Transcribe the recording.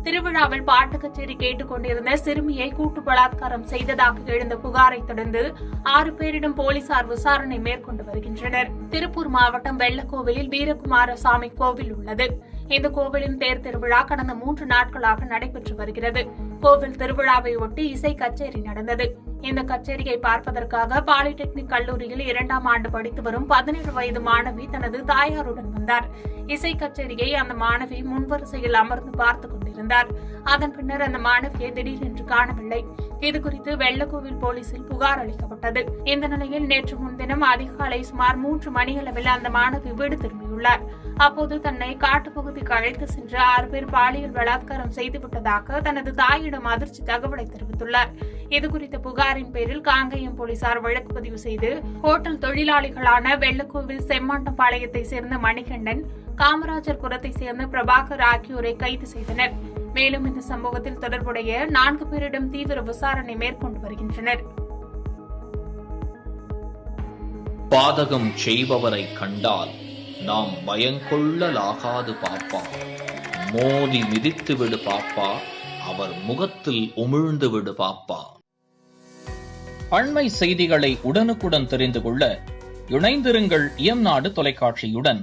திருவிழாவில் பாட்டு கச்சேரி கேட்டுக் கொண்டிருந்த சிறுமியை கூட்டு பலாத்காரம் செய்ததாக எழுந்த புகாரை தொடர்ந்து 6 பேரிடம் போலீசார் விசாரணை மேற்கொண்டு வருகின்றனர். திருப்பூர் மாவட்டம் வெள்ளக்கோவிலில் வீரகுமாரசாமி கோவில் உள்ளது. இந்த கோவிலின் தேர் திருவிழா கடந்த 3 நாட்களாக நடைபெற்று வருகிறது. கோவில் திருவிழாவை ஒட்டி இசை கச்சேரி நடந்தது. இந்த கச்சேரியை பார்ப்பதற்காக பாலிடெக்னிக் கல்லூரியில் 2ஆம் ஆண்டு படித்து வரும் 17 வயது மாணவி தனது தாயாருடன் வந்தார். இசை கச்சேரியை அந்த மாணவி முன்வரிசையில் அமர்ந்து பார்த்துக் கொண்டிருந்தார். அதன் பின்னர் அந்த மாணவியை திடீரென்று காணவில்லை. இதுகுறித்து வெள்ளக்கோவில் போலீசில் புகார் அளிக்கப்பட்டது. இந்த நிலையில் நேற்று முன்தினம் அதிகாலை சுமார் 3 மணியளவில் அந்த மாணவி வீடு திரும்பியுள்ளார். அப்போது தன்னை காட்டுப்பகுதிக்கு அழைத்து சென்று 6 பேர் பாலியல் பலாத்காரம் செய்துவிட்டதாக தனது தாயிடம் அதிர்ச்சி தகவலை தெரிவித்துள்ளார். இதுகுறித்த புகாரின் பேரில் காங்கேயம் போலீசார் வழக்கு பதிவு செய்து ஹோட்டல் தொழிலாளிகளான வெள்ளக்கோவில் செம்மாண்டம்பாளையத்தை சேர்ந்த மணிகண்டன், காமராஜர்புரத்தை சேர்ந்த பிரபாகர் ஆகியோரை கைது செய்தனர். மேலும் இந்த சம்பவத்தில் தொடர்புடைய 4 பேரிடம் தீவிர விசாரணை மேற்கொண்டு வருகின்றனர். பாதகம் செய்பவரை கண்டால் நாம் பயங்கொள்ளலாகாது பாப்பா. மோதி மிதித்து விடு பாப்பா, அவர் முகத்தில் உமிழ்ந்து விடு பாப்பா. அண்மை செய்திகளை உடனுக்குடன் தெரிந்து கொள்ள இணைந்திருங்கள் இயம்நாடு தொலைக்காட்சியுடன்.